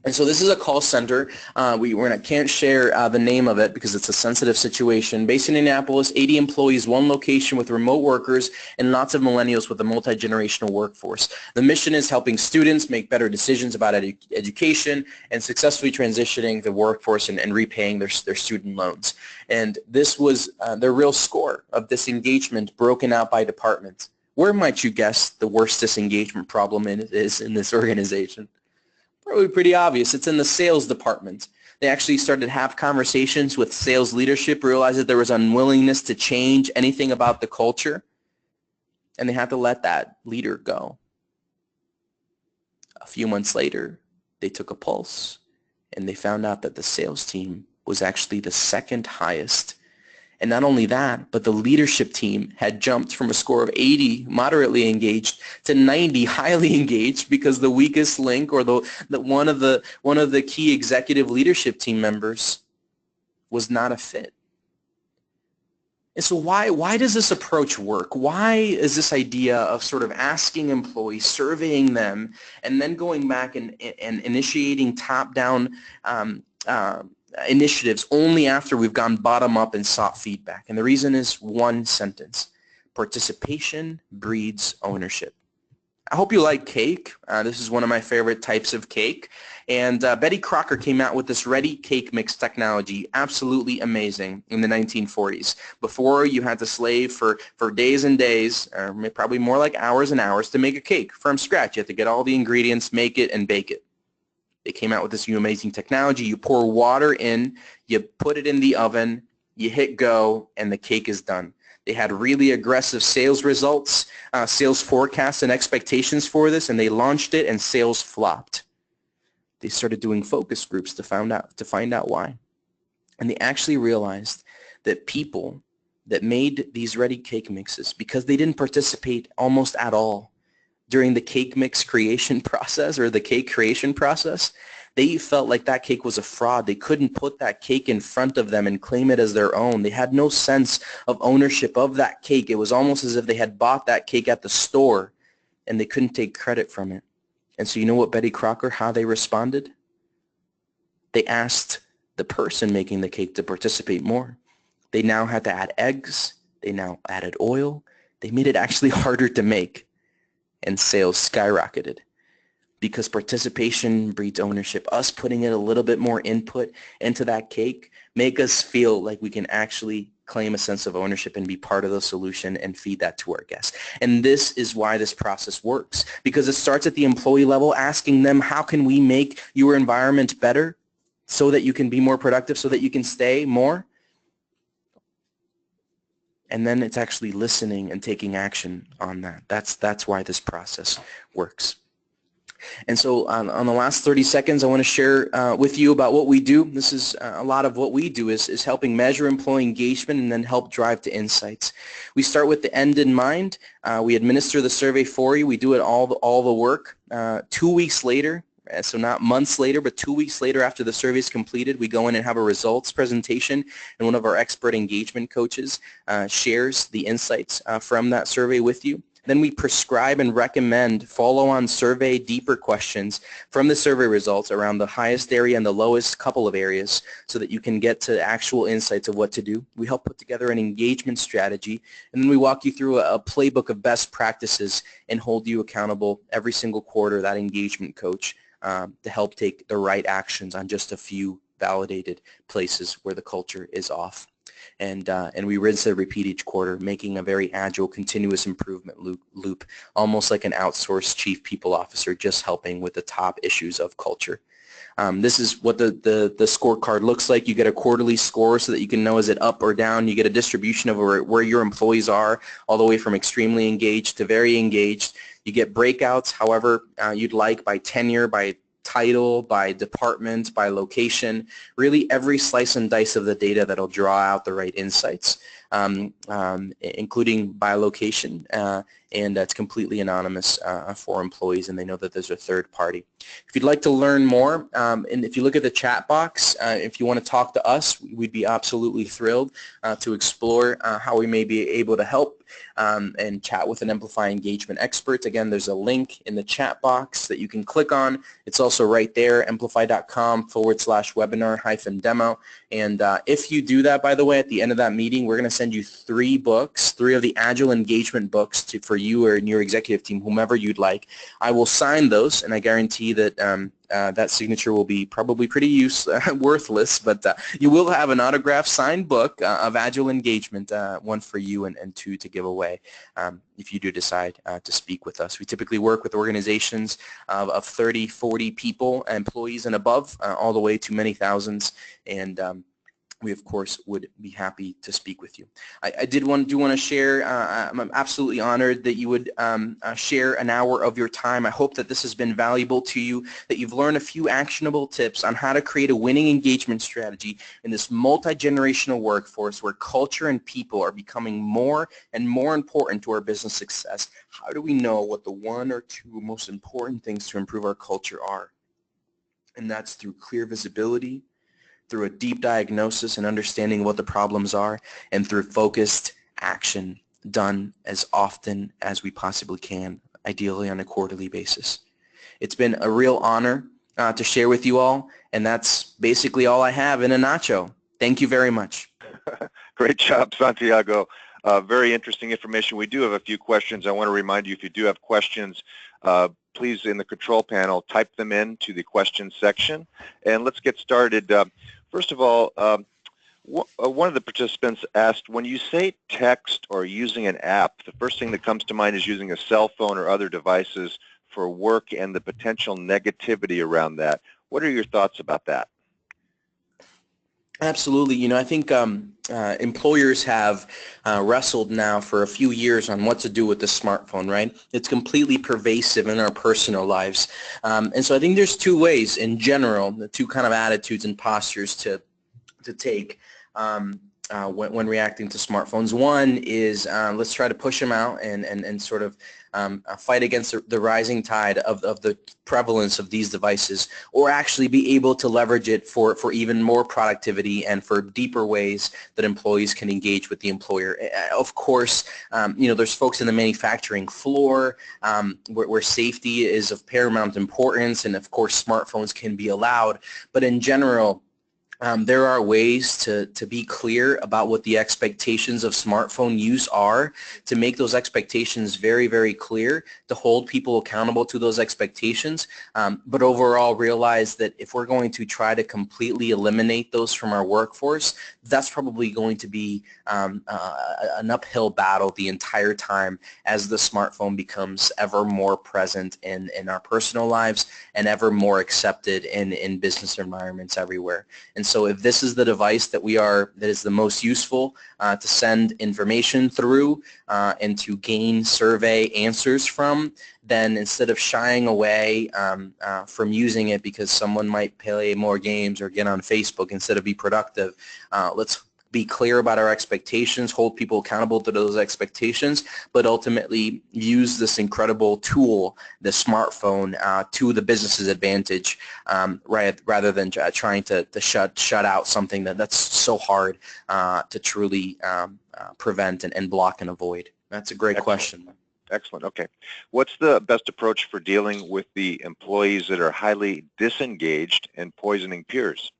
And so this is a call center. We can't share the name of it because it's a sensitive situation. Based in Indianapolis, 80 employees, 1 location with remote workers, and lots of millennials with a multi-generational workforce. The mission is helping students make better decisions about education and successfully transitioning the workforce and repaying their student loans. And this was their real score of disengagement broken out by department. Where might you guess the worst disengagement problem is in this organization? Probably pretty obvious. It's in the sales department. They actually started to have conversations with sales leadership, realized that there was unwillingness to change anything about the culture, and they had to let that leader go. A few months later, they took a pulse, and they found out that the sales team was actually the 2nd highest. And not only that, but the leadership team had jumped from a score of 80, moderately engaged, to 90, highly engaged, because the weakest link, or one of the key executive leadership team members, was not a fit. And so why does this approach work? Why is this idea of sort of asking employees, surveying them, and then going back and initiating top-down initiatives only after we've gone bottom up and sought feedback? And the reason is one sentence: participation breeds ownership. I hope you like cake. This is one of my favorite types of cake. And Betty Crocker came out with this ready cake mix technology, absolutely amazing, in the 1940s. Before, you had to slave for days and days, or probably more like hours and hours, to make a cake from scratch. You had to get all the ingredients, make it, and bake it. They came out with this new amazing technology. You pour water in, you put it in the oven, you hit go, and the cake is done. They had really aggressive sales results, sales forecasts and expectations for this, and they launched it, and sales flopped. They started doing focus groups to find out why. And they actually realized that people that made these ready cake mixes, because they didn't participate almost at all during the cake mix creation process, or the cake creation process, they felt like that cake was a fraud. They couldn't put that cake in front of them and claim it as their own. They had no sense of ownership of that cake. It was almost as if they had bought that cake at the store and they couldn't take credit from it. And so you know what Betty Crocker, how they responded? They asked the person making the cake to participate more. They now had to add eggs. They now added oil. They made it actually harder to make. And sales skyrocketed, because participation breeds ownership. Us putting in a little bit more input into that cake make us feel like we can actually claim a sense of ownership and be part of the solution and feed that to our guests. And this is why this process works, because it starts at the employee level, asking them, how can we make your environment better so that you can be more productive, so that you can stay more? And then it's actually listening and taking action on that. That's why this process works. And so on the last 30 seconds, I want to share with you about what we do. This is a lot of what we do is helping measure employee engagement and then help drive to insights. We start with the end in mind. We administer the survey for you. We do it all the work. 2 weeks later, so not months later, but 2 weeks later after the survey is completed, we go in and have a results presentation, and one of our expert engagement coaches shares the insights from that survey with you. Then we prescribe and recommend follow-on survey deeper questions from the survey results around the highest area and the lowest couple of areas so that you can get to actual insights of what to do. We help put together an engagement strategy, and then we walk you through a playbook of best practices and hold you accountable every single quarter, that engagement coach, to help take the right actions on just a few validated places where the culture is off. And we rinse and repeat each quarter, making a very agile, continuous improvement loop, almost like an outsourced chief people officer, just helping with the top issues of culture. This is what the scorecard looks like. You get a quarterly score so that you can know is it up or down. You get a distribution of where your employees are, all the way from extremely engaged to very engaged. You get breakouts however you'd like, by tenure, by title, by department, by location, really every slice and dice of the data that'll draw out the right insights, including by location, and it's completely anonymous for employees, and they know that there's a third party. If you'd like to learn more, and if you look at the chat box, if you want to talk to us, we'd be absolutely thrilled to explore how we may be able to help and chat with an Emplify engagement expert. Again, there's a link in the chat box that you can click on. It's also right there, emplify.com/webinar-demo. And if you do that, by the way, at the end of that meeting, we're going to send you 3 books, 3 of the Agile engagement books for you or your executive team, whomever you'd like. I will sign those, and I guarantee that that signature will be probably pretty worthless, but you will have an autographed signed book of Agile engagement, 1 for you and 2 to give away if you do decide to speak with us. We typically work with organizations of 30, 40 people, employees and above, all the way to many thousands, and we of course would be happy to speak with you. I do want to share, I'm absolutely honored that you would share an hour of your time. I hope that this has been valuable to you, that you've learned a few actionable tips on how to create a winning engagement strategy in this multi-generational workforce where culture and people are becoming more and more important to our business success. How do we know what the 1 or 2 most important things to improve our culture are? And that's through clear visibility, through a deep diagnosis and understanding what the problems are, and through focused action done as often as we possibly can, ideally on a quarterly basis. It's been a real honor to share with you all, and that's basically all I have in a nutshell. Thank you very much. Great job, Santiago. Very interesting information. We do have a few questions. I want to remind you, if you do have questions, please, in the control panel, type them into the questions section. And let's get started. First of all, one of the participants asked, when you say text or using an app, the first thing that comes to mind is using a cell phone or other devices for work and the potential negativity around that. What are your thoughts about that? Absolutely. You know, I think employers have wrestled now for a few years on what to do with the smartphone, right? It's completely pervasive in our personal lives. And so I think there's 2 ways in general, the 2 kind of attitudes and postures to take when reacting to smartphones. One is let's try to push them out and sort of fight against the rising tide of the prevalence of these devices, or actually be able to leverage it for even more productivity and for deeper ways that employees can engage with the employer. Of course, you know, there's folks in the manufacturing floor where safety is of paramount importance, and of course smartphones can be allowed, but in general, there are ways to be clear about what the expectations of smartphone use are, to make those expectations very, very clear, to hold people accountable to those expectations, but overall realize that if we're going to try to completely eliminate those from our workforce, that's probably going to be an uphill battle the entire time as the smartphone becomes ever more present in our personal lives and ever more accepted in business environments everywhere. And so if this is the device that is the most useful to send information through and to gain survey answers from, then instead of shying away from using it because someone might play more games or get on Facebook instead of be productive, let's be clear about our expectations, hold people accountable to those expectations, but ultimately use this incredible tool, the smartphone, to the business's advantage, rather than trying to shut out something that's so hard to truly prevent and block and avoid. That's a great question. Excellent. Okay. What's the best approach for dealing with the employees that are highly disengaged and poisoning peers?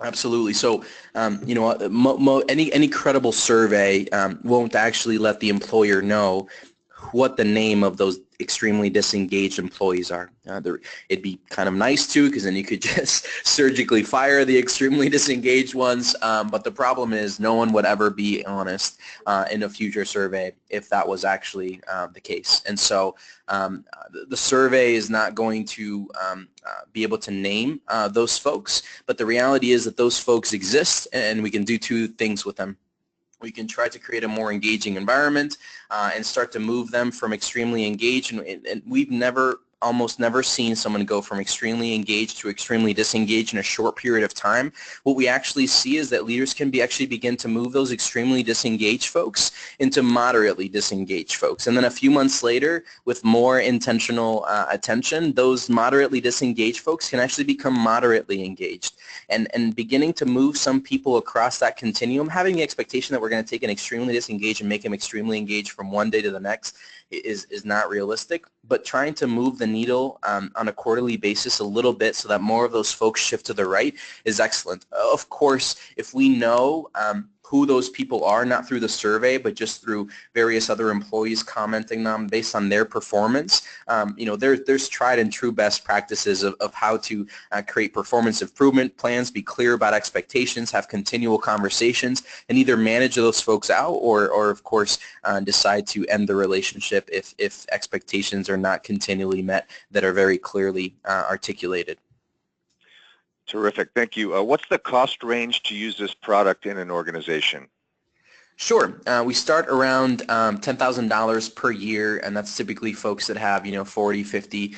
Absolutely. So, any credible survey won't actually let the employer know what the name of those extremely disengaged employees are. It'd be kind of nice too, because then you could just surgically fire the extremely disengaged ones. But the problem is no one would ever be honest in a future survey if that was actually the case. And so the survey is not going to be able to name those folks, but the reality is that those folks exist, and we can do two things with them. We can try to create a more engaging environment and start to move them from extremely engaged. And we've almost never seen someone go from extremely engaged to extremely disengaged in a short period of time. What we actually see is that leaders can actually begin to move those extremely disengaged folks into moderately disengaged folks. And then a few months later, with more intentional attention, those moderately disengaged folks can actually become moderately engaged. And beginning to move some people across that continuum, having the expectation that we're going to take an extremely disengaged and make them extremely engaged from one day to the next is not realistic, but trying to move the needle on a quarterly basis a little bit so that more of those folks shift to the right is excellent. Of course, if we know who those people are, not through the survey, but just through various other employees commenting on based on their performance, there's tried and true best practices of how to create performance improvement plans, be clear about expectations, have continual conversations, and either manage those folks out or of course, decide to end the relationship if expectations are not continually met that are very clearly articulated. Terrific. Thank you. What's the cost range to use this product in an organization? Sure. We start around $10,000 per year, and that's typically folks that have 40, 50,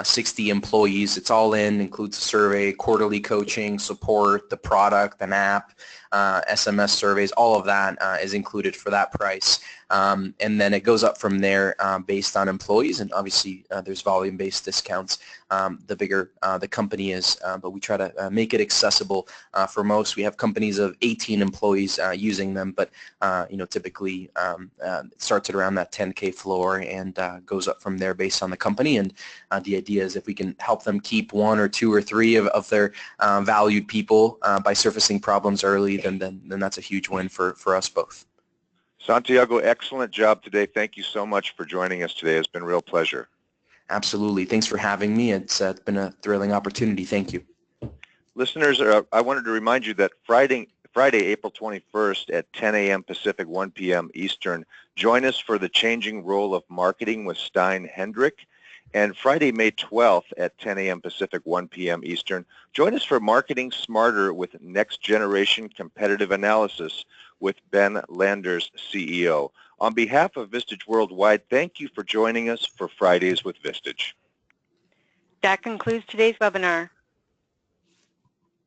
60 employees. It's all in, includes a survey, quarterly coaching, support, the product, an app, SMS surveys, all of that is included for that price. And then it goes up from there based on employees, and obviously there's volume-based discounts the bigger the company is, but we try to make it accessible for most. We have companies of 18 employees using them, but typically it starts at around that 10K floor and goes up from there based on the company. And the idea is if we can help them keep one or two or three of their valued people by surfacing problems early, then that's a huge win for us both. Santiago, excellent job today. Thank you so much for joining us today. It's been a real pleasure. Absolutely. Thanks for having me. It's been a thrilling opportunity. Thank you. Listeners, I wanted to remind you that Friday, April 21st at 10 a.m. Pacific, 1 p.m. Eastern, join us for the Changing Role of Marketing with Stein Hendrick. And Friday, May 12th at 10 a.m. Pacific, 1 p.m. Eastern, join us for Marketing Smarter with Next Generation Competitive Analysis with Ben Landers, CEO. On behalf of Vistage Worldwide, thank you for joining us for Fridays with Vistage. That concludes today's webinar.